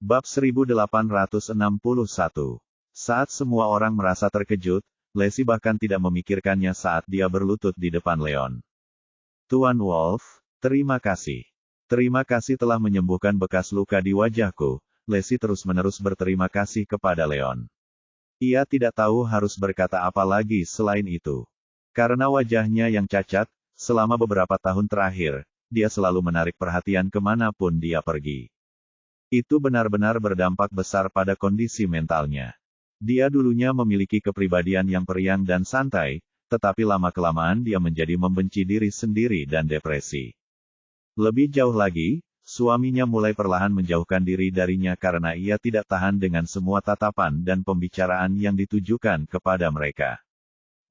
Bab 1861. Saat semua orang merasa terkejut, Lacey bahkan tidak memikirkannya saat dia berlutut di depan Leon. Tuan Wolf, terima kasih. Terima kasih telah menyembuhkan bekas luka di wajahku. Lacey terus-menerus berterima kasih kepada Leon. Ia tidak tahu harus berkata apa lagi selain itu. Karena wajahnya yang cacat, selama beberapa tahun terakhir, dia selalu menarik perhatian kemanapun dia pergi. Itu benar-benar berdampak besar pada kondisi mentalnya. Dia dulunya memiliki kepribadian yang periang dan santai, tetapi lama-kelamaan dia menjadi membenci diri sendiri dan depresi. Lebih jauh lagi, suaminya mulai perlahan menjauhkan diri darinya karena ia tidak tahan dengan semua tatapan dan pembicaraan yang ditujukan kepada mereka.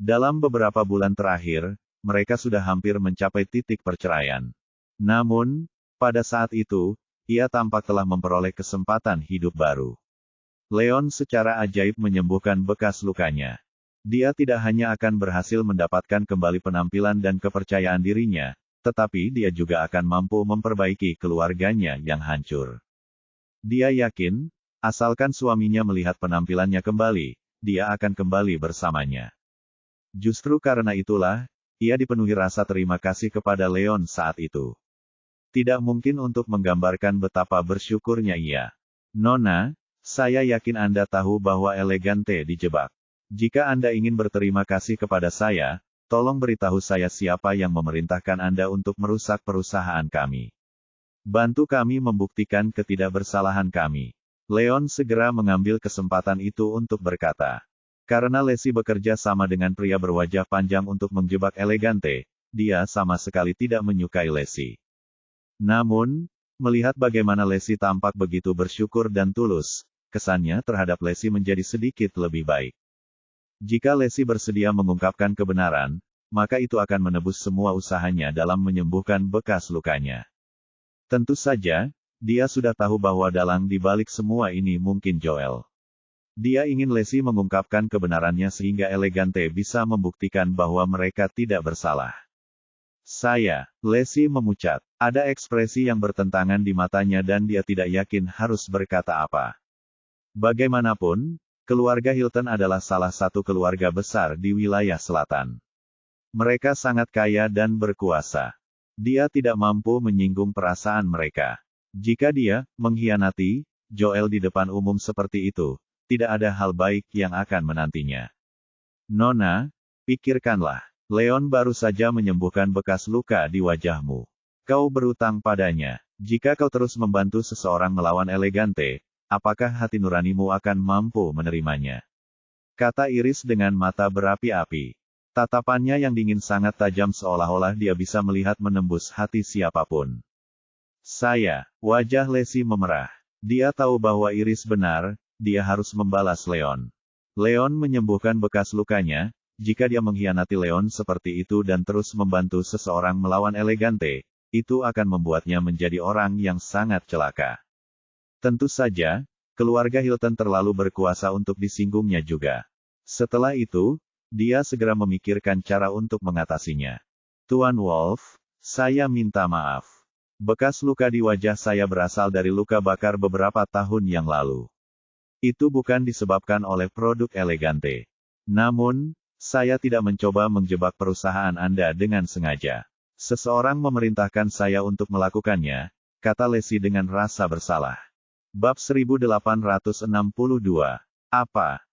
Dalam beberapa bulan terakhir, mereka sudah hampir mencapai titik perceraian. Namun, pada saat itu, ia tampak telah memperoleh kesempatan hidup baru. Leon secara ajaib menyembuhkan bekas lukanya. Dia tidak hanya akan berhasil mendapatkan kembali penampilan dan kepercayaan dirinya, tetapi dia juga akan mampu memperbaiki keluarganya yang hancur. Dia yakin, asalkan suaminya melihat penampilannya kembali, dia akan kembali bersamanya. Justru karena itulah, ia dipenuhi rasa terima kasih kepada Leon saat itu. Tidak mungkin untuk menggambarkan betapa bersyukurnya ia. Nona, saya yakin Anda tahu bahwa Elegante dijebak. Jika Anda ingin berterima kasih kepada saya, tolong beritahu saya siapa yang memerintahkan Anda untuk merusak perusahaan kami. Bantu kami membuktikan ketidakbersalahan kami. Leon segera mengambil kesempatan itu untuk berkata. Karena Lacey bekerja sama dengan pria berwajah panjang untuk menjebak Elegante, dia sama sekali tidak menyukai Lacey. Namun, melihat bagaimana Lacey tampak begitu bersyukur dan tulus, kesannya terhadap Lacey menjadi sedikit lebih baik. Jika Lacey bersedia mengungkapkan kebenaran, maka itu akan menebus semua usahanya dalam menyembuhkan bekas lukanya. Tentu saja, dia sudah tahu bahwa dalang di balik semua ini mungkin Joel. Dia ingin Lacey mengungkapkan kebenarannya sehingga Elegante bisa membuktikan bahwa mereka tidak bersalah. Lacey memucat. Ada ekspresi yang bertentangan di matanya dan dia tidak yakin harus berkata apa. Bagaimanapun, keluarga Hilton adalah salah satu keluarga besar di wilayah selatan. Mereka sangat kaya dan berkuasa. Dia tidak mampu menyinggung perasaan mereka. Jika dia mengkhianati Joel di depan umum seperti itu, tidak ada hal baik yang akan menantinya. Nona, pikirkanlah. Leon baru saja menyembuhkan bekas luka di wajahmu. Kau berutang padanya. Jika kau terus membantu seseorang melawan Elegante, apakah hati nuranimu akan mampu menerimanya? Kata Iris dengan mata berapi-api. Tatapannya yang dingin sangat tajam seolah-olah dia bisa melihat menembus hati siapapun. Wajah Lacey memerah. Dia tahu bahwa Iris benar, dia harus membalas Leon. Leon menyembuhkan bekas lukanya. Jika dia mengkhianati Leon seperti itu dan terus membantu seseorang melawan Elegante, itu akan membuatnya menjadi orang yang sangat celaka. Tentu saja, keluarga Hilton terlalu berkuasa untuk disinggungnya juga. Setelah itu, dia segera memikirkan cara untuk mengatasinya. Tuan Wolf, saya minta maaf. Bekas luka di wajah saya berasal dari luka bakar beberapa tahun yang lalu. Itu bukan disebabkan oleh produk Elegante. Namun, saya tidak mencoba menjebak perusahaan Anda dengan sengaja. Seseorang memerintahkan saya untuk melakukannya, kata Lacey dengan rasa bersalah. Bab 1862.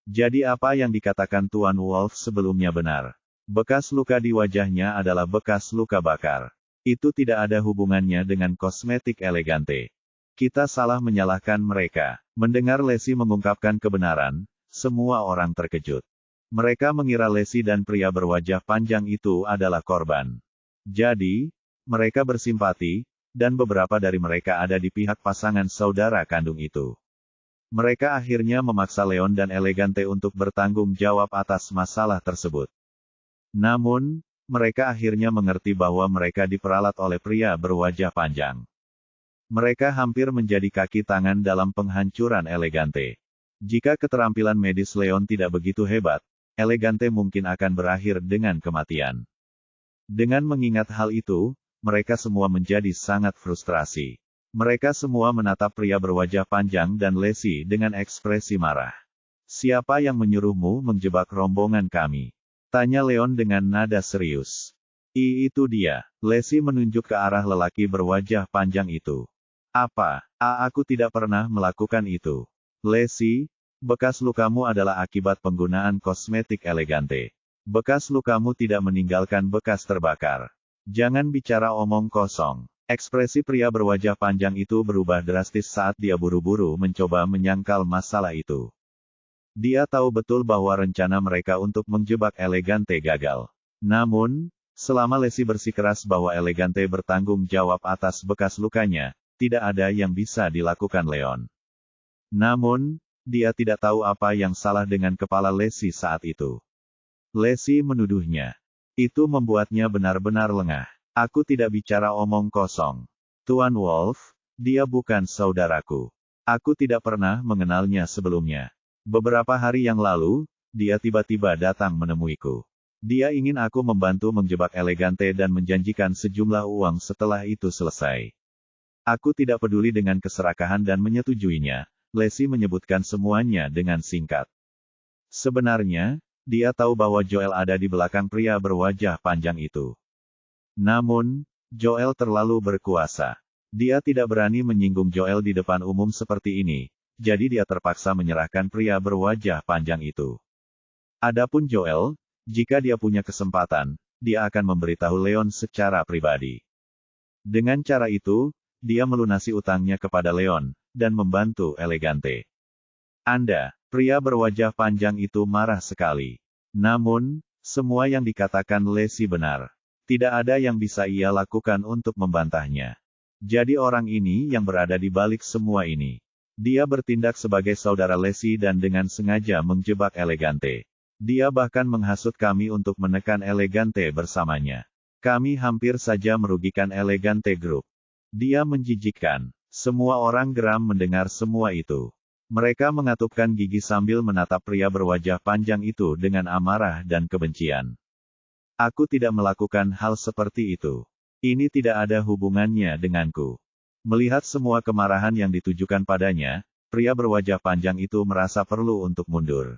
Jadi apa yang dikatakan Tuan Wolf sebelumnya benar? Bekas luka di wajahnya adalah bekas luka bakar. Itu tidak ada hubungannya dengan kosmetik Elegante. Kita salah menyalahkan mereka. Mendengar Lacey mengungkapkan kebenaran, semua orang terkejut. Mereka mengira Lacey dan pria berwajah panjang itu adalah korban. Jadi, mereka bersimpati, dan beberapa dari mereka ada di pihak pasangan saudara kandung itu. Mereka akhirnya memaksa Leon dan Elegante untuk bertanggung jawab atas masalah tersebut. Namun, mereka akhirnya mengerti bahwa mereka diperalat oleh pria berwajah panjang. Mereka hampir menjadi kaki tangan dalam penghancuran Elegante. Jika keterampilan medis Leon tidak begitu hebat, Elegante mungkin akan berakhir dengan kematian. Dengan mengingat hal itu, mereka semua menjadi sangat frustrasi. Mereka semua menatap pria berwajah panjang dan Lacey dengan ekspresi marah. Siapa yang menyuruhmu menjebak rombongan kami? Tanya Leon dengan nada serius. Itu dia. Lacey menunjuk ke arah lelaki berwajah panjang itu. Apa? Aku tidak pernah melakukan itu. Lacey, bekas lukamu adalah akibat penggunaan kosmetik elegante. Bekas lukamu tidak meninggalkan bekas terbakar. Jangan bicara omong kosong. Ekspresi pria berwajah panjang itu berubah drastis saat dia buru-buru mencoba menyangkal masalah itu. Dia tahu betul bahwa rencana mereka untuk menjebak Elegante gagal. Namun, selama Lacey bersikeras bahwa Elegante bertanggung jawab atas bekas lukanya, tidak ada yang bisa dilakukan Leon. Namun, dia tidak tahu apa yang salah dengan kepala Lacey saat itu. Lacey menuduhnya. Itu membuatnya benar-benar lengah. Aku tidak bicara omong kosong. Tuan Wolf, dia bukan saudaraku. Aku tidak pernah mengenalnya sebelumnya. Beberapa hari yang lalu, dia tiba-tiba datang menemuiku. Dia ingin aku membantu menjebak Elegante dan menjanjikan sejumlah uang setelah itu selesai. Aku tidak peduli dengan keserakahan dan menyetujuinya. Lacey menyebutkan semuanya dengan singkat. Sebenarnya, dia tahu bahwa Joel ada di belakang pria berwajah panjang itu. Namun, Joel terlalu berkuasa. Dia tidak berani menyinggung Joel di depan umum seperti ini. Jadi dia terpaksa menyerahkan pria berwajah panjang itu. Adapun Joel, jika dia punya kesempatan, dia akan memberitahu Leon secara pribadi. Dengan cara itu, dia melunasi utangnya kepada Leon, dan membantu Elegante. Anda, pria berwajah panjang itu marah sekali. Namun, semua yang dikatakan Lacey benar. Tidak ada yang bisa ia lakukan untuk membantahnya. Jadi orang ini yang berada di balik semua ini. Dia bertindak sebagai saudara Lacey dan dengan sengaja menjebak Elegante. Dia bahkan menghasut kami untuk menekan Elegante bersamanya. Kami hampir saja merugikan Elegante Group. Dia menjijikkan. Semua orang geram mendengar semua itu. Mereka mengatupkan gigi sambil menatap pria berwajah panjang itu dengan amarah dan kebencian. Aku tidak melakukan hal seperti itu. Ini tidak ada hubungannya denganku. Melihat semua kemarahan yang ditujukan padanya, pria berwajah panjang itu merasa perlu untuk mundur.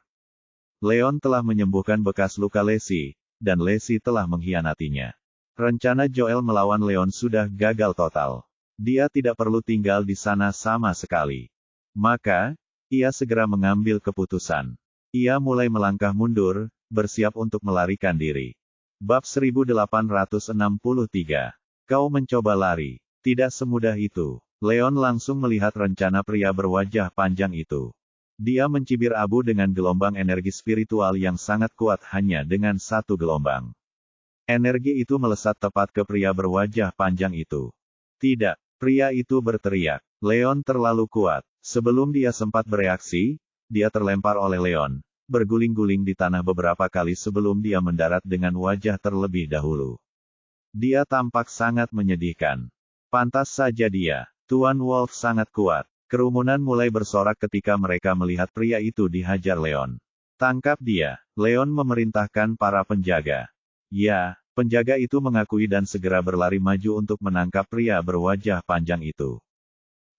Leon telah menyembuhkan bekas luka Lacey, dan Lacey telah mengkhianatinya. Rencana Joel melawan Leon sudah gagal total. Dia tidak perlu tinggal di sana sama sekali. Maka, ia segera mengambil keputusan. Ia mulai melangkah mundur, bersiap untuk melarikan diri. Bab 1863. Kau mencoba lari. Tidak semudah itu. Leon langsung melihat rencana pria berwajah panjang itu. Dia mencibir abu dengan gelombang energi spiritual yang sangat kuat hanya dengan satu gelombang. Energi itu melesat tepat ke pria berwajah panjang itu. Tidak, pria itu berteriak. Leon terlalu kuat. Sebelum dia sempat bereaksi, dia terlempar oleh Leon, berguling-guling di tanah beberapa kali sebelum dia mendarat dengan wajah terlebih dahulu. Dia tampak sangat menyedihkan. Pantas saja dia, Tuan Wolf sangat kuat. Kerumunan mulai bersorak ketika mereka melihat pria itu dihajar Leon. Tangkap dia, Leon memerintahkan para penjaga. Ya, penjaga itu mengakui dan segera berlari maju untuk menangkap pria berwajah panjang itu.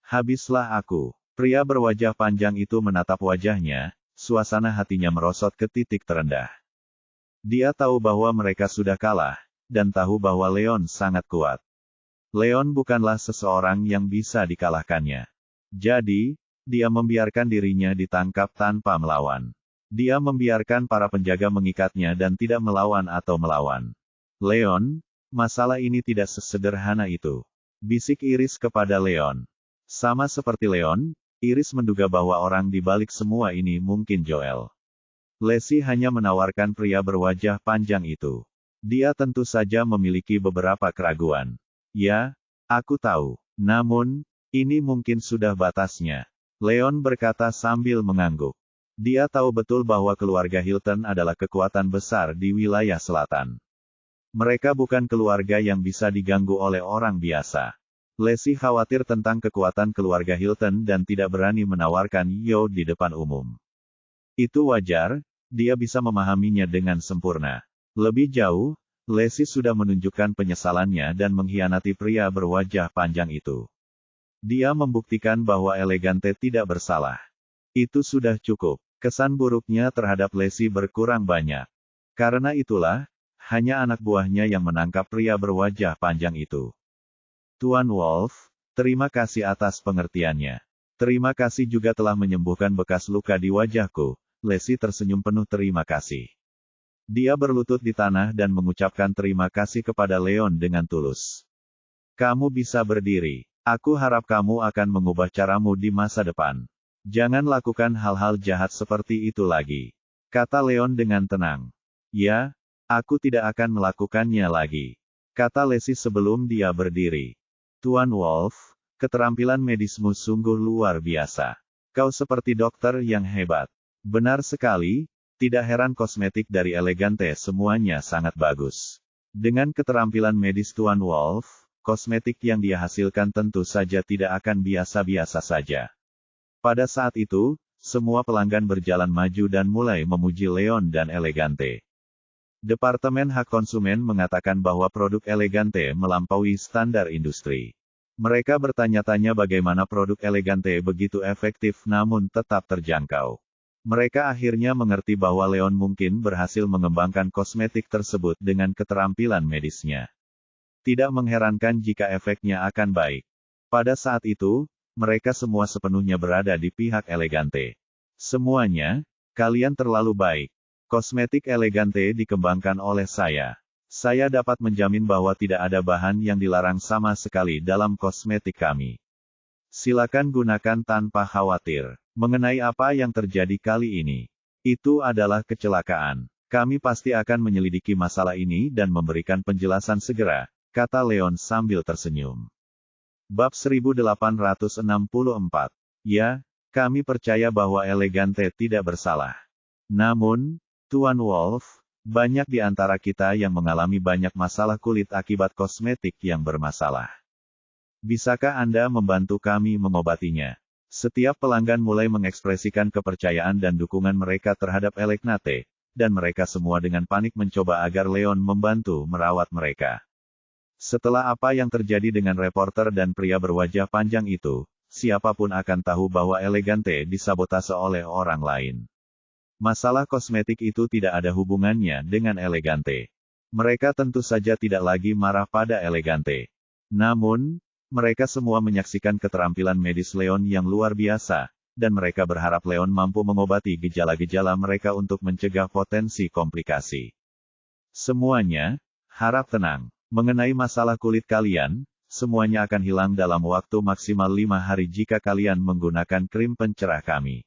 Habislah aku. Pria berwajah panjang itu menatap wajahnya, suasana hatinya merosot ke titik terendah. Dia tahu bahwa mereka sudah kalah, dan tahu bahwa Leon sangat kuat. Leon bukanlah seseorang yang bisa dikalahkannya. Jadi, dia membiarkan dirinya ditangkap tanpa melawan. Dia membiarkan para penjaga mengikatnya dan tidak melawan atau melawan. Leon, masalah ini tidak sesederhana itu. Bisik Iris kepada Leon. Sama seperti Leon, Iris menduga bahwa orang di balik semua ini mungkin Joel. Lacey hanya menawarkan pria berwajah panjang itu. Dia tentu saja memiliki beberapa keraguan. Ya, aku tahu. Namun, ini mungkin sudah batasnya. Leon berkata sambil mengangguk. Dia tahu betul bahwa keluarga Hilton adalah kekuatan besar di wilayah selatan. Mereka bukan keluarga yang bisa diganggu oleh orang biasa. Lacey khawatir tentang kekuatan keluarga Hilton dan tidak berani menawarkan Yo di depan umum. Itu wajar, dia bisa memahaminya dengan sempurna. Lebih jauh, Lacey sudah menunjukkan penyesalannya dan mengkhianati pria berwajah panjang itu. Dia membuktikan bahwa Elegante tidak bersalah. Itu sudah cukup. Kesan buruknya terhadap Lacey berkurang banyak. Karena itulah, hanya anak buahnya yang menangkap pria berwajah panjang itu. Tuan Wolf, terima kasih atas pengertiannya. Terima kasih juga telah menyembuhkan bekas luka di wajahku. Lacey tersenyum penuh terima kasih. Dia berlutut di tanah dan mengucapkan terima kasih kepada Leon dengan tulus. Kamu bisa berdiri. Aku harap kamu akan mengubah caramu di masa depan. Jangan lakukan hal-hal jahat seperti itu lagi. Kata Leon dengan tenang. Ya, aku tidak akan melakukannya lagi. Kata Lacey sebelum dia berdiri. Tuan Wolf, keterampilan medismu sungguh luar biasa. Kau seperti dokter yang hebat. Benar sekali, tidak heran kosmetik dari Elegante semuanya sangat bagus. Dengan keterampilan medis Tuan Wolf, kosmetik yang dia hasilkan tentu saja tidak akan biasa-biasa saja. Pada saat itu, semua pelanggan berjalan maju dan mulai memuji Leon dan Elegante. Departemen Hak Konsumen mengatakan bahwa produk Elegante melampaui standar industri. Mereka bertanya-tanya bagaimana produk Elegante begitu efektif namun tetap terjangkau. Mereka akhirnya mengerti bahwa Leon mungkin berhasil mengembangkan kosmetik tersebut dengan keterampilan medisnya. Tidak mengherankan jika efeknya akan baik. Pada saat itu, mereka semua sepenuhnya berada di pihak Elegante. Semuanya, kalian terlalu baik. Kosmetik Elegante dikembangkan oleh saya. Saya dapat menjamin bahwa tidak ada bahan yang dilarang sama sekali dalam kosmetik kami. Silakan gunakan tanpa khawatir. Mengenai apa yang terjadi kali ini, itu adalah kecelakaan. Kami pasti akan menyelidiki masalah ini dan memberikan penjelasan segera, kata Leon sambil tersenyum. Bab 1864. Ya, kami percaya bahwa Elegante tidak bersalah. Namun, Tuan Wolf, banyak di antara kita yang mengalami banyak masalah kulit akibat kosmetik yang bermasalah. Bisakah Anda membantu kami mengobatinya? Setiap pelanggan mulai mengekspresikan kepercayaan dan dukungan mereka terhadap Elegante, dan mereka semua dengan panik mencoba agar Leon membantu merawat mereka. Setelah apa yang terjadi dengan reporter dan pria berwajah panjang itu, siapapun akan tahu bahwa Elegante disabotase oleh orang lain. Masalah kosmetik itu tidak ada hubungannya dengan Elegante. Mereka tentu saja tidak lagi marah pada Elegante. Namun, mereka semua menyaksikan keterampilan medis Leon yang luar biasa, dan mereka berharap Leon mampu mengobati gejala-gejala mereka untuk mencegah potensi komplikasi. Semuanya, harap tenang. Mengenai masalah kulit kalian, semuanya akan hilang dalam waktu maksimal 5 hari jika kalian menggunakan krim pencerah kami.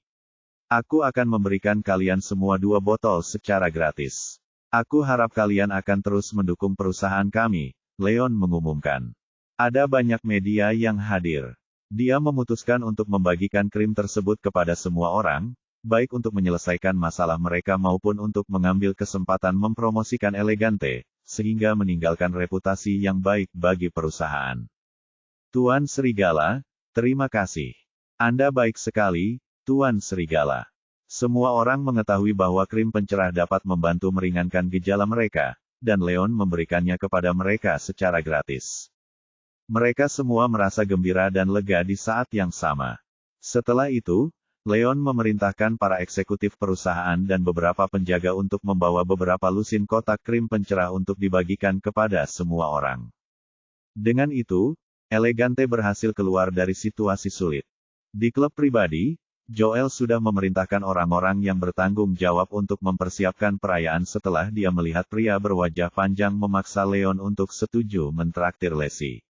Aku akan memberikan kalian semua 2 botol secara gratis. Aku harap kalian akan terus mendukung perusahaan kami, Leon mengumumkan. Ada banyak media yang hadir. Dia memutuskan untuk membagikan krim tersebut kepada semua orang, baik untuk menyelesaikan masalah mereka maupun untuk mengambil kesempatan mempromosikan Elegante, sehingga meninggalkan reputasi yang baik bagi perusahaan. Tuan Serigala, terima kasih. Anda baik sekali, Tuan Serigala. Semua orang mengetahui bahwa krim pencerah dapat membantu meringankan gejala mereka, dan Leon memberikannya kepada mereka secara gratis. Mereka semua merasa gembira dan lega di saat yang sama. Setelah itu, Leon memerintahkan para eksekutif perusahaan dan beberapa penjaga untuk membawa beberapa lusin kotak krim pencerah untuk dibagikan kepada semua orang. Dengan itu, Elegante berhasil keluar dari situasi sulit. Di klub pribadi, Joel sudah memerintahkan orang-orang yang bertanggung jawab untuk mempersiapkan perayaan setelah dia melihat pria berwajah panjang memaksa Leon untuk setuju mentraktir Lacey.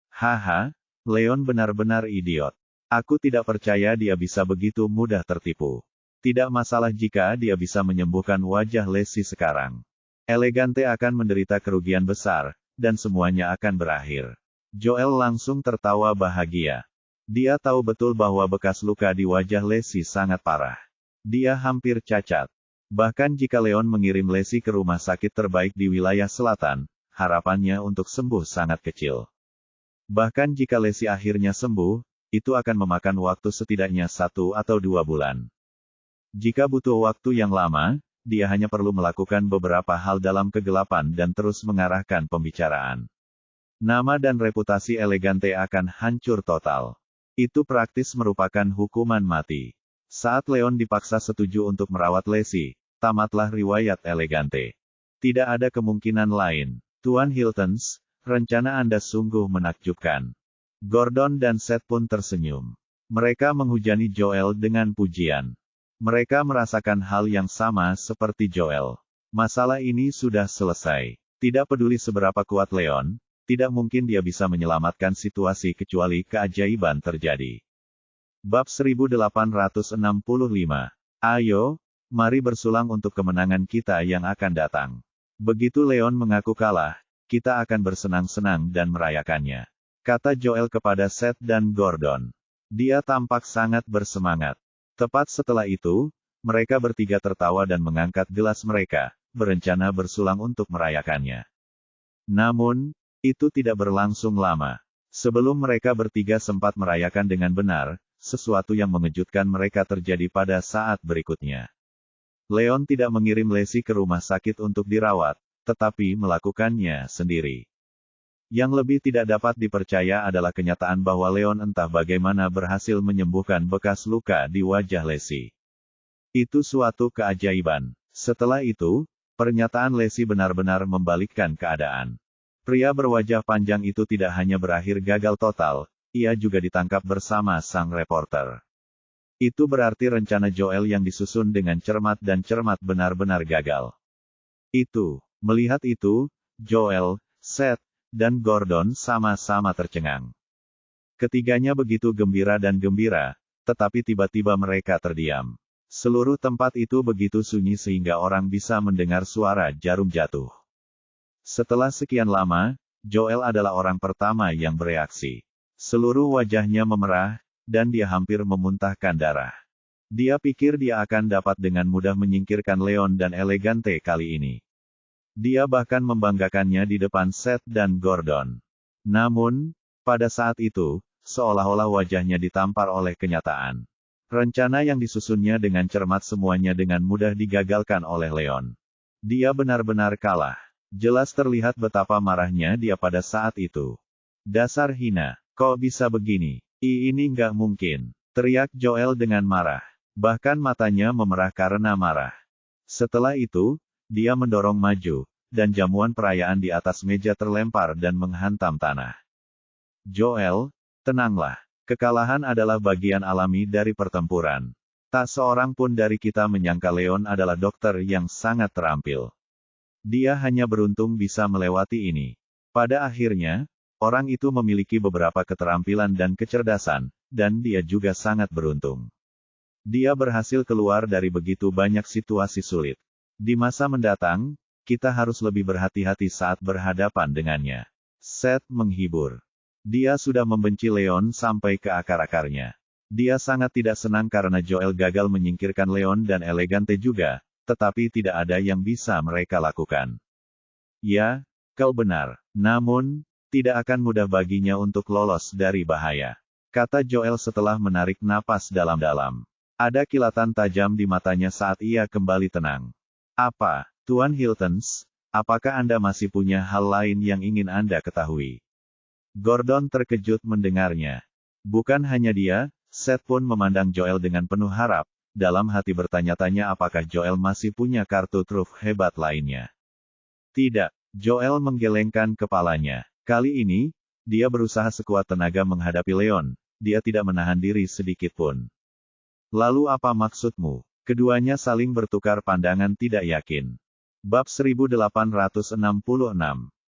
Haha, Leon benar-benar idiot. Aku tidak percaya dia bisa begitu mudah tertipu. Tidak masalah jika dia bisa menyembuhkan wajah Lacey sekarang. Elegante akan menderita kerugian besar, dan semuanya akan berakhir. Joel langsung tertawa bahagia. Dia tahu betul bahwa bekas luka di wajah Lacey sangat parah. Dia hampir cacat. Bahkan jika Leon mengirim Lacey ke rumah sakit terbaik di wilayah selatan, harapannya untuk sembuh sangat kecil. Bahkan jika Lacey akhirnya sembuh, itu akan memakan waktu setidaknya 1 atau 2 bulan. Jika butuh waktu yang lama, dia hanya perlu melakukan beberapa hal dalam kegelapan dan terus mengarahkan pembicaraan. Nama dan reputasi Elegante akan hancur total. Itu praktis merupakan hukuman mati. Saat Leon dipaksa setuju untuk merawat Lacey, tamatlah riwayat Elegante. Tidak ada kemungkinan lain. Tuan Hiltons, rencana Anda sungguh menakjubkan. Gordon dan Seth pun tersenyum. Mereka menghujani Joel dengan pujian. Mereka merasakan hal yang sama seperti Joel. Masalah ini sudah selesai. Tidak peduli seberapa kuat Leon, tidak mungkin dia bisa menyelamatkan situasi kecuali keajaiban terjadi. Bab 1865. Ayo, mari bersulang untuk kemenangan kita yang akan datang. Begitu Leon mengaku kalah, kita akan bersenang-senang dan merayakannya, kata Joel kepada Seth dan Gordon. Dia tampak sangat bersemangat. Tepat setelah itu, mereka bertiga tertawa dan mengangkat gelas mereka, berencana bersulang untuk merayakannya. Namun, itu tidak berlangsung lama. Sebelum mereka bertiga sempat merayakan dengan benar, sesuatu yang mengejutkan mereka terjadi pada saat berikutnya. Leon tidak mengirim Lacey ke rumah sakit untuk dirawat, tetapi melakukannya sendiri. Yang lebih tidak dapat dipercaya adalah kenyataan bahwa Leon entah bagaimana berhasil menyembuhkan bekas luka di wajah Lacey. Itu suatu keajaiban. Setelah itu, pernyataan Lacey benar-benar membalikkan keadaan. Pria berwajah panjang itu tidak hanya berakhir gagal total, ia juga ditangkap bersama sang reporter. Itu berarti rencana Joel yang disusun dengan cermat benar-benar gagal. Melihat itu, Joel, Seth, dan Gordon sama-sama tercengang. Ketiganya begitu gembira, tetapi tiba-tiba mereka terdiam. Seluruh tempat itu begitu sunyi sehingga orang bisa mendengar suara jarum jatuh. Setelah sekian lama, Joel adalah orang pertama yang bereaksi. Seluruh wajahnya memerah, dan dia hampir memuntahkan darah. Dia pikir dia akan dapat dengan mudah menyingkirkan Leon dan Elegante kali ini. Dia bahkan membanggakannya di depan Seth dan Gordon. Namun, pada saat itu, seolah-olah wajahnya ditampar oleh kenyataan. Rencana yang disusunnya dengan cermat semuanya dengan mudah digagalkan oleh Leon. Dia benar-benar kalah. Jelas terlihat betapa marahnya dia pada saat itu. Dasar hina, kok bisa begini? Ini nggak mungkin, teriak Joel dengan marah. Bahkan matanya memerah karena marah. Setelah itu, dia mendorong maju, dan jamuan perayaan di atas meja terlempar dan menghantam tanah. Joel, tenanglah. Kekalahan adalah bagian alami dari pertempuran. Tak seorang pun dari kita menyangka Leon adalah dokter yang sangat terampil. Dia hanya beruntung bisa melewati ini. Pada akhirnya, orang itu memiliki beberapa keterampilan dan kecerdasan, dan dia juga sangat beruntung. Dia berhasil keluar dari begitu banyak situasi sulit. Di masa mendatang, kita harus lebih berhati-hati saat berhadapan dengannya. Seth menghibur. Dia sudah membenci Leon sampai ke akar-akarnya. Dia sangat tidak senang karena Joel gagal menyingkirkan Leon dan Elegante juga, tetapi tidak ada yang bisa mereka lakukan. Ya, kau benar. Namun, tidak akan mudah baginya untuk lolos dari bahaya, kata Joel setelah menarik napas dalam-dalam. Ada kilatan tajam di matanya saat ia kembali tenang. Apa, Tuan Hiltons, apakah Anda masih punya hal lain yang ingin Anda ketahui? Gordon terkejut mendengarnya. Bukan hanya dia, Seth pun memandang Joel dengan penuh harap, dalam hati bertanya-tanya apakah Joel masih punya kartu truf hebat lainnya. Tidak, Joel menggelengkan kepalanya. Kali ini, dia berusaha sekuat tenaga menghadapi Leon, dia tidak menahan diri sedikit pun. Lalu apa maksudmu? Keduanya saling bertukar pandangan tidak yakin. Bab 1866.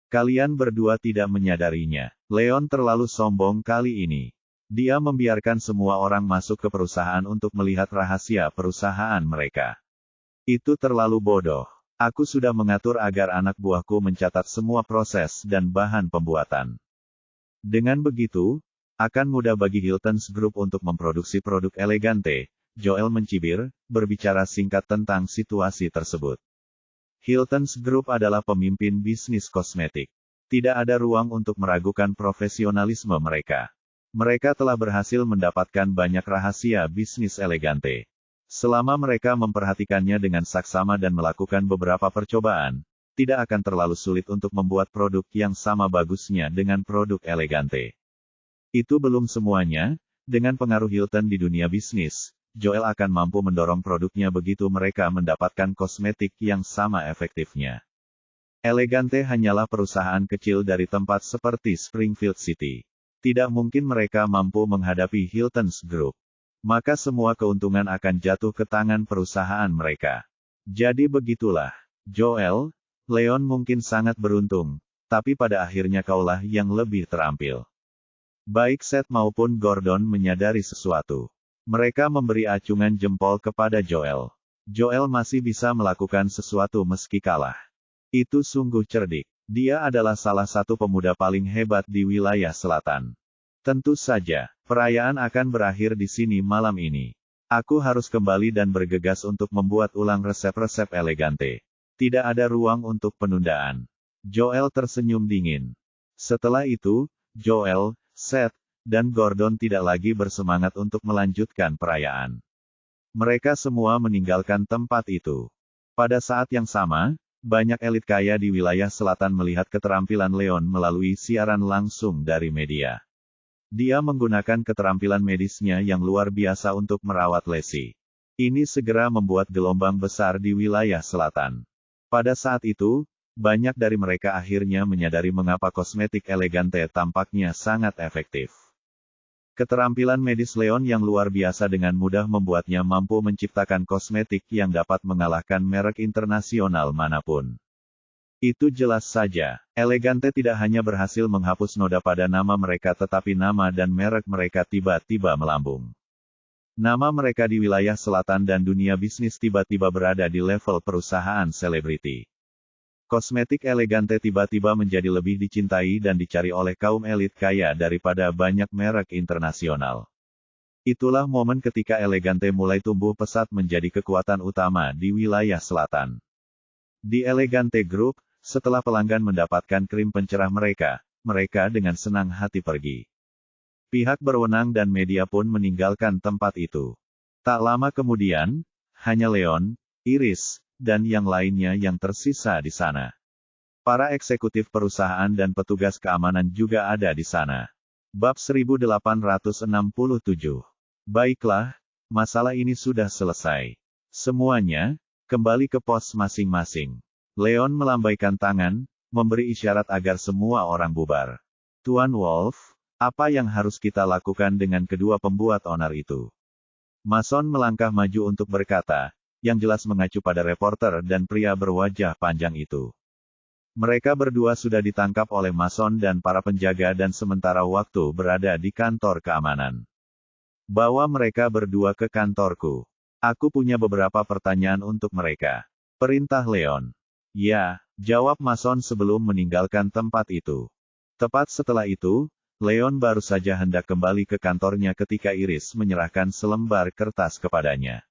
Kalian berdua tidak menyadarinya. Leon terlalu sombong kali ini. Dia membiarkan semua orang masuk ke perusahaan untuk melihat rahasia perusahaan mereka. Itu terlalu bodoh. Aku sudah mengatur agar anak buahku mencatat semua proses dan bahan pembuatan. Dengan begitu, akan mudah bagi Hiltons Group untuk memproduksi produk Elegante. Joel mencibir, berbicara singkat tentang situasi tersebut. Hiltons Group adalah pemimpin bisnis kosmetik. Tidak ada ruang untuk meragukan profesionalisme mereka. Mereka telah berhasil mendapatkan banyak rahasia bisnis Elegante. Selama mereka memperhatikannya dengan saksama dan melakukan beberapa percobaan, tidak akan terlalu sulit untuk membuat produk yang sama bagusnya dengan produk Elegante. Itu belum semuanya, dengan pengaruh Hilton di dunia bisnis, Joel akan mampu mendorong produknya begitu mereka mendapatkan kosmetik yang sama efektifnya. Elegante hanyalah perusahaan kecil dari tempat seperti Springfield City. Tidak mungkin mereka mampu menghadapi Hilton's Group. Maka semua keuntungan akan jatuh ke tangan perusahaan mereka. Jadi begitulah, Joel, Leon mungkin sangat beruntung, tapi pada akhirnya kaulah yang lebih terampil. Baik Seth maupun Gordon menyadari sesuatu. Mereka memberi acungan jempol kepada Joel. Joel masih bisa melakukan sesuatu meski kalah. Itu sungguh cerdik. Dia adalah salah satu pemuda paling hebat di wilayah selatan. Tentu saja, perayaan akan berakhir di sini malam ini. Aku harus kembali dan bergegas untuk membuat ulang resep-resep Elegante. Tidak ada ruang untuk penundaan. Joel tersenyum dingin. Setelah itu, Joel, Seth, dan Gordon tidak lagi bersemangat untuk melanjutkan perayaan. Mereka semua meninggalkan tempat itu. Pada saat yang sama, banyak elit kaya di wilayah selatan melihat keterampilan Leon melalui siaran langsung dari media. Dia menggunakan keterampilan medisnya yang luar biasa untuk merawat Lacey. Ini segera membuat gelombang besar di wilayah selatan. Pada saat itu, banyak dari mereka akhirnya menyadari mengapa kosmetik Elegante tampaknya sangat efektif. Keterampilan medis Leon yang luar biasa dengan mudah membuatnya mampu menciptakan kosmetik yang dapat mengalahkan merek internasional manapun. Itu jelas saja, Elegante tidak hanya berhasil menghapus noda pada nama mereka tetapi nama dan merek mereka tiba-tiba melambung. Nama mereka di wilayah selatan dan dunia bisnis tiba-tiba berada di level perusahaan selebriti. Kosmetik Elegante tiba-tiba menjadi lebih dicintai dan dicari oleh kaum elit kaya daripada banyak merek internasional. Itulah momen ketika Elegante mulai tumbuh pesat menjadi kekuatan utama di wilayah selatan. Di Elegante Group, setelah pelanggan mendapatkan krim pencerah mereka dengan senang hati pergi. Pihak berwenang dan media pun meninggalkan tempat itu. Tak lama kemudian, hanya Leon, Iris, dan yang lainnya yang tersisa di sana. Para eksekutif perusahaan dan petugas keamanan juga ada di sana. Bab 1867. Baiklah, masalah ini sudah selesai. Semuanya, kembali ke pos masing-masing. Leon melambaikan tangan, memberi isyarat agar semua orang bubar. Tuan Wolf, apa yang harus kita lakukan dengan kedua pembuat onar itu? Mason melangkah maju untuk berkata, yang jelas mengacu pada reporter dan pria berwajah panjang itu. Mereka berdua sudah ditangkap oleh Mason dan para penjaga dan sementara waktu berada di kantor keamanan. Bawa mereka berdua ke kantorku. Aku punya beberapa pertanyaan untuk mereka. Perintah Leon. Ya, jawab Mason sebelum meninggalkan tempat itu. Tepat setelah itu, Leon baru saja hendak kembali ke kantornya ketika Iris menyerahkan selembar kertas kepadanya.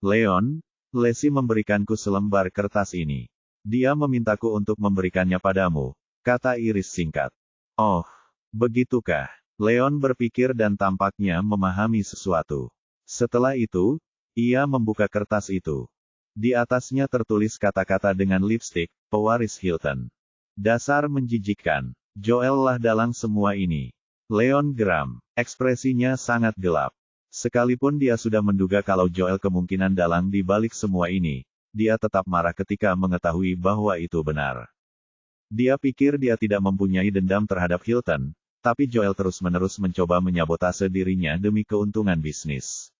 Leon, Lacey memberikanku selembar kertas ini. Dia memintaku untuk memberikannya padamu, kata Iris singkat. Oh, begitukah? Leon berpikir dan tampaknya memahami sesuatu. Setelah itu, ia membuka kertas itu. Di atasnya tertulis kata-kata dengan lipstik, pewaris Hilton. Dasar menjijikkan. Joel lah dalang semua ini. Leon geram. Ekspresinya sangat gelap. Sekalipun dia sudah menduga kalau Joel kemungkinan dalang di balik semua ini, dia tetap marah ketika mengetahui bahwa itu benar. Dia pikir dia tidak mempunyai dendam terhadap Hilton, tapi Joel terus-menerus mencoba menyabotase dirinya demi keuntungan bisnis.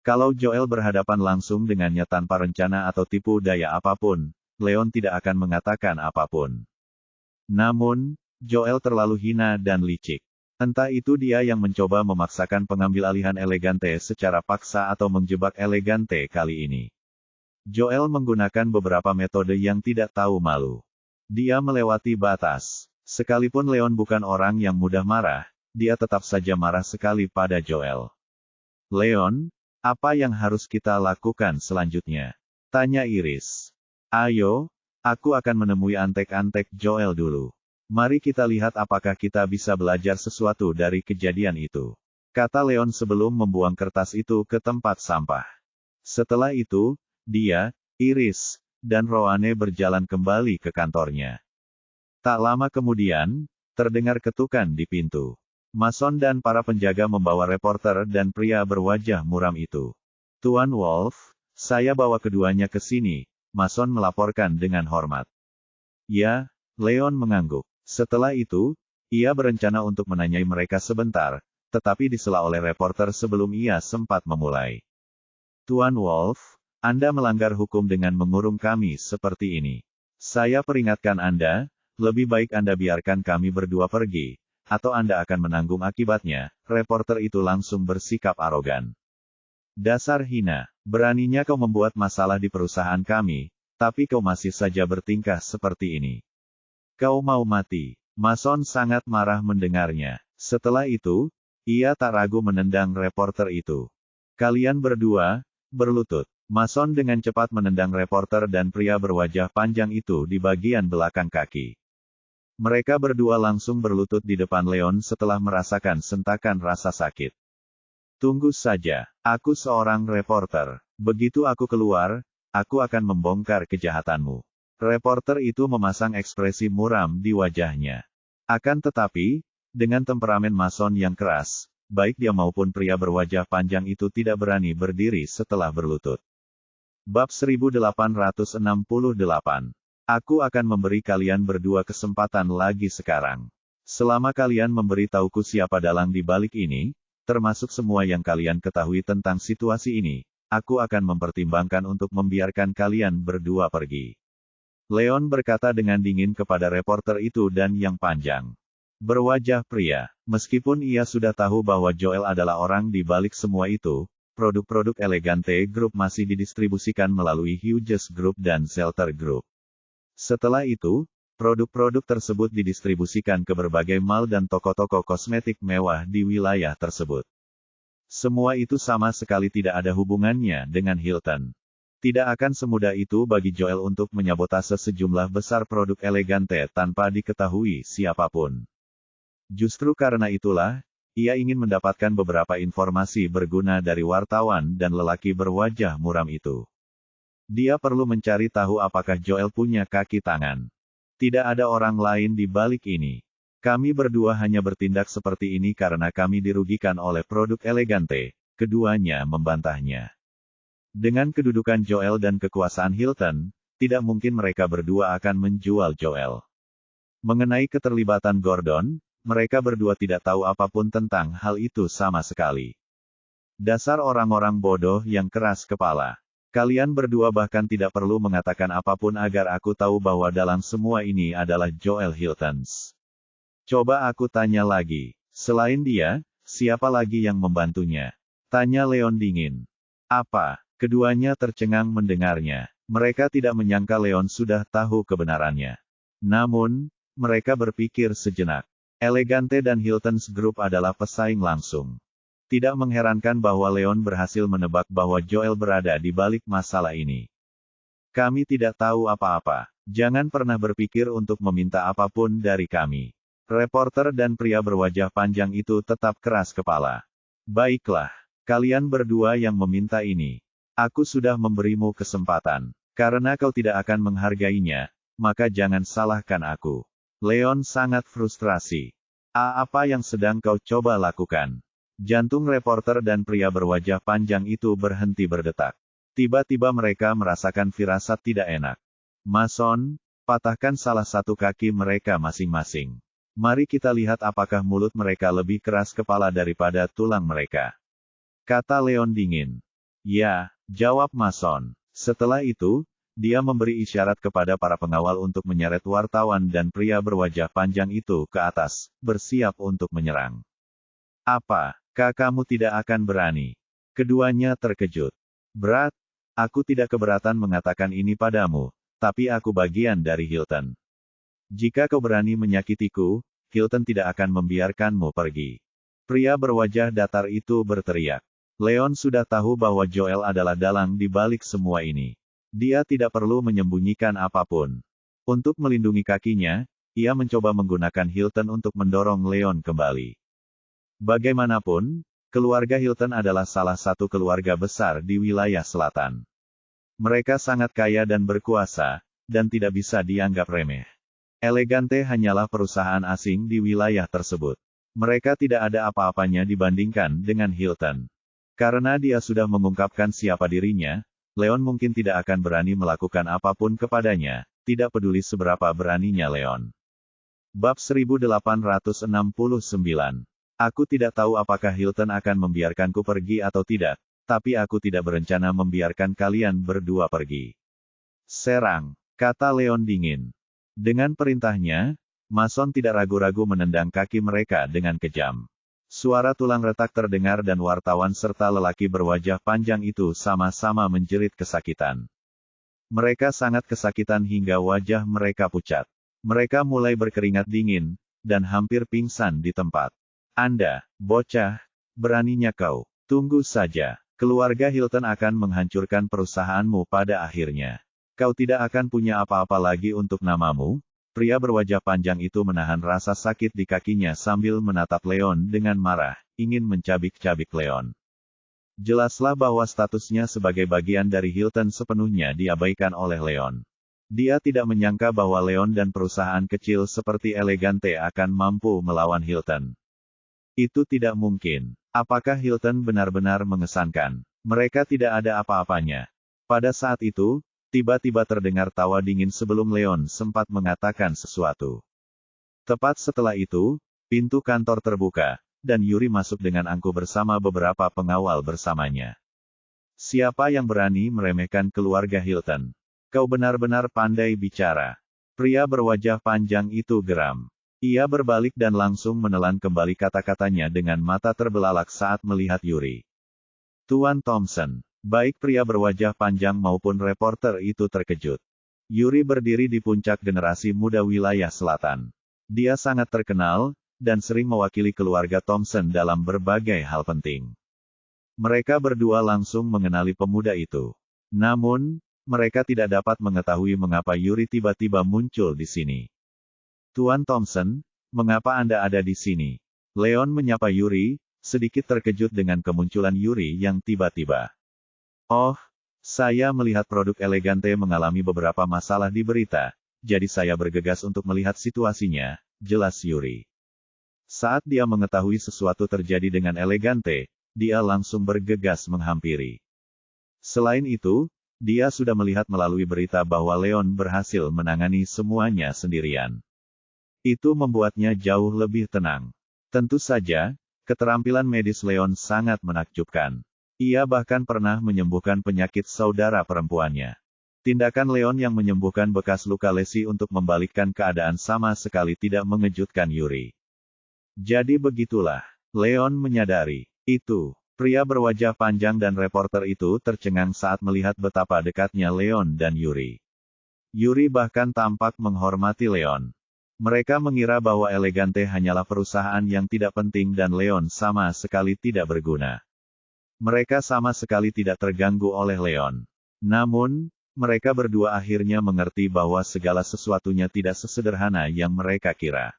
Kalau Joel berhadapan langsung dengannya tanpa rencana atau tipu daya apapun, Leon tidak akan mengatakan apapun. Namun, Joel terlalu hina dan licik. Entah itu dia yang mencoba memaksakan pengambil alihan Elegante secara paksa atau menjebak Elegante kali ini. Joel menggunakan beberapa metode yang tidak tahu malu. Dia melewati batas. Sekalipun Leon bukan orang yang mudah marah, dia tetap saja marah sekali pada Joel. Leon, apa yang harus kita lakukan selanjutnya? Tanya Iris. Ayo, aku akan menemui antek-antek Joel dulu. Mari kita lihat apakah kita bisa belajar sesuatu dari kejadian itu. Kata Leon sebelum membuang kertas itu ke tempat sampah. Setelah itu, dia, Iris, dan Roane berjalan kembali ke kantornya. Tak lama kemudian, terdengar ketukan di pintu. Mason dan para penjaga membawa reporter dan pria berwajah muram itu. Tuan Wolf, saya bawa keduanya ke sini, Mason melaporkan dengan hormat. Ya, Leon mengangguk. Setelah itu, ia berencana untuk menanyai mereka sebentar, tetapi disela oleh reporter sebelum ia sempat memulai. Tuan Wolf, Anda melanggar hukum dengan mengurung kami seperti ini. Saya peringatkan Anda, lebih baik Anda biarkan kami berdua pergi, atau Anda akan menanggung akibatnya. Reporter itu langsung bersikap arogan. Dasar hina, beraninya kau membuat masalah di perusahaan kami, tapi kau masih saja bertingkah seperti ini. Kau mau mati. Mason sangat marah mendengarnya. Setelah itu, ia tak ragu menendang reporter itu. Kalian berdua, berlutut. Mason dengan cepat menendang reporter dan pria berwajah panjang itu di bagian belakang kaki. Mereka berdua langsung berlutut di depan Leon setelah merasakan sentakan rasa sakit. Tunggu saja, aku seorang reporter. Begitu aku keluar, aku akan membongkar kejahatanmu. Reporter itu memasang ekspresi muram di wajahnya. Akan tetapi, dengan temperamen Mason yang keras, baik dia maupun pria berwajah panjang itu tidak berani berdiri setelah berlutut. Bab 1868. Aku akan memberi kalian berdua kesempatan lagi sekarang. Selama kalian memberi tahuku siapa dalang di balik ini, termasuk semua yang kalian ketahui tentang situasi ini, aku akan mempertimbangkan untuk membiarkan kalian berdua pergi. Leon berkata dengan dingin kepada reporter itu dan yang panjang berwajah pria. Meskipun ia sudah tahu bahwa Joel adalah orang di balik semua itu, produk-produk Elegante Group masih didistribusikan melalui Hughes Group dan Zelter Group. Setelah itu, produk-produk tersebut didistribusikan ke berbagai mall dan toko-toko kosmetik mewah di wilayah tersebut. Semua itu sama sekali tidak ada hubungannya dengan Hilton. Tidak akan semudah itu bagi Joel untuk menyabotase sejumlah besar produk Elegante tanpa diketahui siapapun. Justru karena itulah, ia ingin mendapatkan beberapa informasi berguna dari wartawan dan lelaki berwajah muram itu. Dia perlu mencari tahu apakah Joel punya kaki tangan. Tidak ada orang lain di balik ini. Kami berdua hanya bertindak seperti ini karena kami dirugikan oleh produk Elegante, keduanya membantahnya. Dengan kedudukan Joel dan kekuasaan Hilton, tidak mungkin mereka berdua akan menjual Joel. Mengenai keterlibatan Gordon, mereka berdua tidak tahu apapun tentang hal itu sama sekali. Dasar orang-orang bodoh yang keras kepala. Kalian berdua bahkan tidak perlu mengatakan apapun agar aku tahu bahwa dalam semua ini adalah Joel Hiltons. Coba aku tanya lagi, selain dia, siapa lagi yang membantunya? Tanya Leon dingin. Apa? Keduanya tercengang mendengarnya. Mereka tidak menyangka Leon sudah tahu kebenarannya. Namun, mereka berpikir sejenak. Elegante dan Hiltons Group adalah pesaing langsung. Tidak mengherankan bahwa Leon berhasil menebak bahwa Joel berada di balik masalah ini. Kami tidak tahu apa-apa. Jangan pernah berpikir untuk meminta apapun dari kami. Reporter dan pria berwajah panjang itu tetap keras kepala. Baiklah, kalian berdua yang meminta ini. Aku sudah memberimu kesempatan. Karena kau tidak akan menghargainya, maka jangan salahkan aku. Leon sangat frustrasi. Apa yang sedang kau coba lakukan? Jantung reporter dan pria berwajah panjang itu berhenti berdetak. Tiba-tiba mereka merasakan firasat tidak enak. Mason, patahkan salah satu kaki mereka masing-masing. Mari kita lihat apakah mulut mereka lebih keras kepala daripada tulang mereka. Kata Leon dingin. Ya, jawab Mason. Setelah itu, dia memberi isyarat kepada para pengawal untuk menyeret wartawan dan pria berwajah panjang itu ke atas, bersiap untuk menyerang. Apa, kamu tidak akan berani? Keduanya terkejut. Berat, aku tidak keberatan mengatakan ini padamu, tapi aku bagian dari Hilton. Jika kau berani menyakitiku, Hilton tidak akan membiarkanmu pergi. Pria berwajah datar itu berteriak. Leon sudah tahu bahwa Joel adalah dalang di balik semua ini. Dia tidak perlu menyembunyikan apapun. Untuk melindungi kakinya, ia mencoba menggunakan Hilton untuk mendorong Leon kembali. Bagaimanapun, keluarga Hilton adalah salah satu keluarga besar di wilayah selatan. Mereka sangat kaya dan berkuasa, dan tidak bisa dianggap remeh. Elegante hanyalah perusahaan asing di wilayah tersebut. Mereka tidak ada apa-apanya dibandingkan dengan Hilton. Karena dia sudah mengungkapkan siapa dirinya, Leon mungkin tidak akan berani melakukan apapun kepadanya, tidak peduli seberapa beraninya Leon. Bab 1869. Aku tidak tahu apakah Hilton akan membiarkanku pergi atau tidak, tapi aku tidak berencana membiarkan kalian berdua pergi. Serang, kata Leon dingin. Dengan perintahnya, Mason tidak ragu-ragu menendang kaki mereka dengan kejam. Suara tulang retak terdengar dan wartawan serta lelaki berwajah panjang itu sama-sama menjerit kesakitan. Mereka sangat kesakitan hingga wajah mereka pucat. Mereka mulai berkeringat dingin, dan hampir pingsan di tempat. Anda, bocah, beraninya kau. Tunggu saja, keluarga Hilton akan menghancurkan perusahaanmu pada akhirnya. Kau tidak akan punya apa-apa lagi untuk namamu. Pria berwajah panjang itu menahan rasa sakit di kakinya sambil menatap Leon dengan marah, ingin mencabik-cabik Leon. Jelaslah bahwa statusnya sebagai bagian dari Hilton sepenuhnya diabaikan oleh Leon. Dia tidak menyangka bahwa Leon dan perusahaan kecil seperti Elegante akan mampu melawan Hilton. Itu tidak mungkin. Apakah Hilton benar-benar mengesankan? Mereka tidak ada apa-apanya. Pada saat itu, tiba-tiba terdengar tawa dingin sebelum Leon sempat mengatakan sesuatu. Tepat setelah itu, pintu kantor terbuka, dan Yuri masuk dengan angkuh bersama beberapa pengawal bersamanya. Siapa yang berani meremehkan keluarga Hilton? Kau benar-benar pandai bicara. Pria berwajah panjang itu geram. Ia berbalik dan langsung menelan kembali kata-katanya dengan mata terbelalak saat melihat Yuri. Tuan Thompson. Baik pria berwajah panjang maupun reporter itu terkejut. Yuri berdiri di puncak generasi muda wilayah selatan. Dia sangat terkenal, dan sering mewakili keluarga Thompson dalam berbagai hal penting. Mereka berdua langsung mengenali pemuda itu. Namun, mereka tidak dapat mengetahui mengapa Yuri tiba-tiba muncul di sini. Tuan Thompson, mengapa Anda ada di sini? Leon menyapa Yuri, sedikit terkejut dengan kemunculan Yuri yang tiba-tiba. Oh, saya melihat produk Elegante mengalami beberapa masalah di berita, jadi saya bergegas untuk melihat situasinya, jelas Yuri. Saat dia mengetahui sesuatu terjadi dengan Elegante, dia langsung bergegas menghampiri. Selain itu, dia sudah melihat melalui berita bahwa Leon berhasil menangani semuanya sendirian. Itu membuatnya jauh lebih tenang. Tentu saja, keterampilan medis Leon sangat menakjubkan. Ia bahkan pernah menyembuhkan penyakit saudara perempuannya. Tindakan Leon yang menyembuhkan bekas luka lesi untuk membalikkan keadaan sama sekali tidak mengejutkan Yuri. Jadi begitulah, Leon menyadari. Itu, pria berwajah panjang dan reporter itu tercengang saat melihat betapa dekatnya Leon dan Yuri. Yuri bahkan tampak menghormati Leon. Mereka mengira bahwa Elegante hanyalah perusahaan yang tidak penting dan Leon sama sekali tidak berguna. Mereka sama sekali tidak terganggu oleh Leon. Namun, mereka berdua akhirnya mengerti bahwa segala sesuatunya tidak sesederhana yang mereka kira.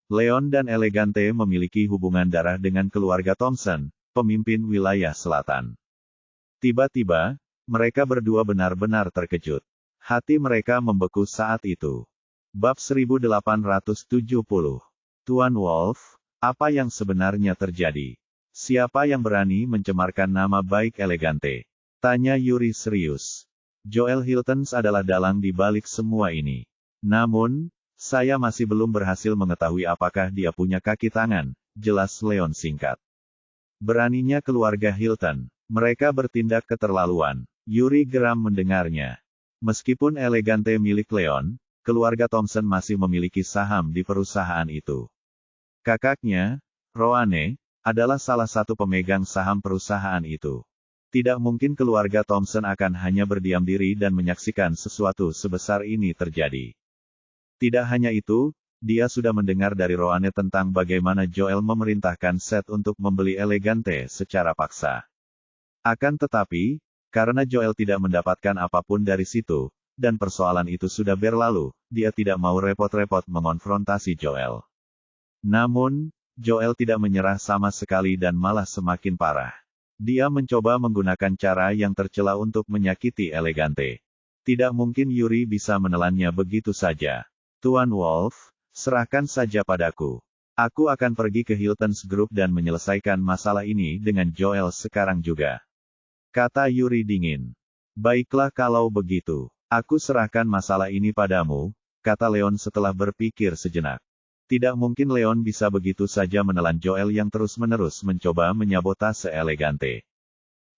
Leon dan Elegante memiliki hubungan darah dengan keluarga Thompson, pemimpin wilayah selatan. Tiba-tiba, mereka berdua benar-benar terkejut. Hati mereka membeku saat itu. Bab 1870. Tuan Wolf, apa yang sebenarnya terjadi? Siapa yang berani mencemarkan nama baik Elegante? Tanya Yuri serius. Joel Hilton adalah dalang di balik semua ini. Namun, saya masih belum berhasil mengetahui apakah dia punya kaki tangan, jelas Leon singkat. Beraninya keluarga Hilton. Mereka bertindak keterlaluan. Yuri geram mendengarnya. Meskipun Elegante milik Leon, keluarga Thompson masih memiliki saham di perusahaan itu. Kakaknya, Roane, adalah salah satu pemegang saham perusahaan itu. Tidak mungkin keluarga Thompson akan hanya berdiam diri dan menyaksikan sesuatu sebesar ini terjadi. Tidak hanya itu, dia sudah mendengar dari Roane tentang bagaimana Joel memerintahkan Seth untuk membeli Elegante secara paksa. Akan tetapi, karena Joel tidak mendapatkan apapun dari situ, dan persoalan itu sudah berlalu, dia tidak mau repot-repot mengonfrontasi Joel. Namun, Joel tidak menyerah sama sekali dan malah semakin parah. Dia mencoba menggunakan cara yang tercela untuk menyakiti Elegante. Tidak mungkin Yuri bisa menelannya begitu saja. Tuan Wolf, serahkan saja padaku. Aku akan pergi ke Hilton's Group dan menyelesaikan masalah ini dengan Joel sekarang juga. Kata Yuri dingin. Baiklah kalau begitu. Aku serahkan masalah ini padamu, kata Leon setelah berpikir sejenak. Tidak mungkin Leon bisa begitu saja menelan Joel yang terus-menerus mencoba menyabotase Elegante.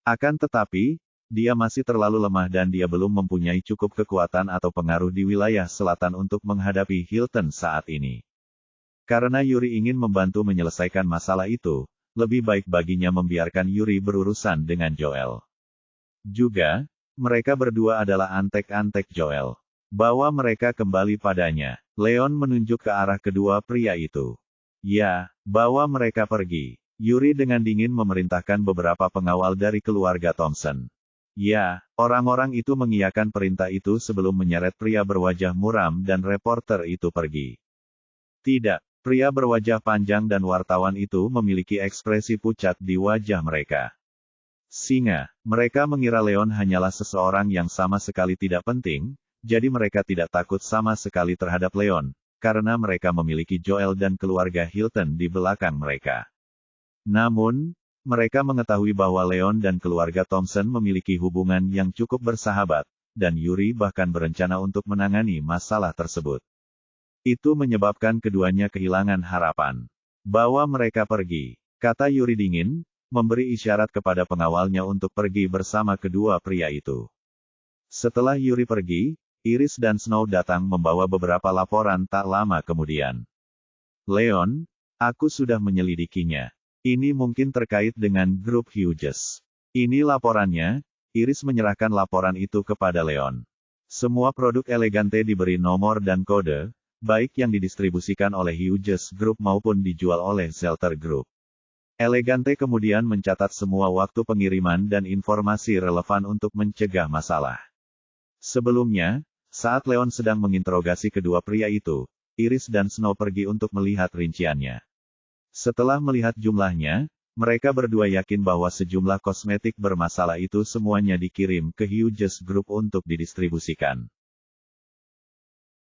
Akan tetapi, dia masih terlalu lemah dan dia belum mempunyai cukup kekuatan atau pengaruh di wilayah selatan untuk menghadapi Hilton saat ini. Karena Yuri ingin membantu menyelesaikan masalah itu, lebih baik baginya membiarkan Yuri berurusan dengan Joel. Juga, mereka berdua adalah antek-antek Joel. Bawa mereka kembali padanya. Leon menunjuk ke arah kedua pria itu. Ya, bawa mereka pergi. Yuri dengan dingin memerintahkan beberapa pengawal dari keluarga Thompson. Ya, orang-orang itu mengiyakan perintah itu sebelum menyeret pria berwajah muram dan reporter itu pergi. Tidak, pria berwajah panjang dan wartawan itu memiliki ekspresi pucat di wajah mereka. Singa, mereka mengira Leon hanyalah seseorang yang sama sekali tidak penting, jadi mereka tidak takut sama sekali terhadap Leon, karena mereka memiliki Joel dan keluarga Hilton di belakang mereka. Namun, mereka mengetahui bahwa Leon dan keluarga Thompson memiliki hubungan yang cukup bersahabat, dan Yuri bahkan berencana untuk menangani masalah tersebut. Itu menyebabkan keduanya kehilangan harapan. Bawa mereka pergi, kata Yuri dingin, memberi isyarat kepada pengawalnya untuk pergi bersama kedua pria itu. Setelah Yuri pergi, Iris dan Snow datang membawa beberapa laporan tak lama kemudian. Leon, aku sudah menyelidikinya. Ini mungkin terkait dengan grup Hughes. Ini laporannya. Iris menyerahkan laporan itu kepada Leon. Semua produk Elegante diberi nomor dan kode, baik yang didistribusikan oleh Hughes Group maupun dijual oleh Zelter Group. Elegante kemudian mencatat semua waktu pengiriman dan informasi relevan untuk mencegah masalah. Sebelumnya, saat Leon sedang menginterogasi kedua pria itu, Iris dan Snow pergi untuk melihat rinciannya. Setelah melihat jumlahnya, mereka berdua yakin bahwa sejumlah kosmetik bermasalah itu semuanya dikirim ke Hughes Group untuk didistribusikan.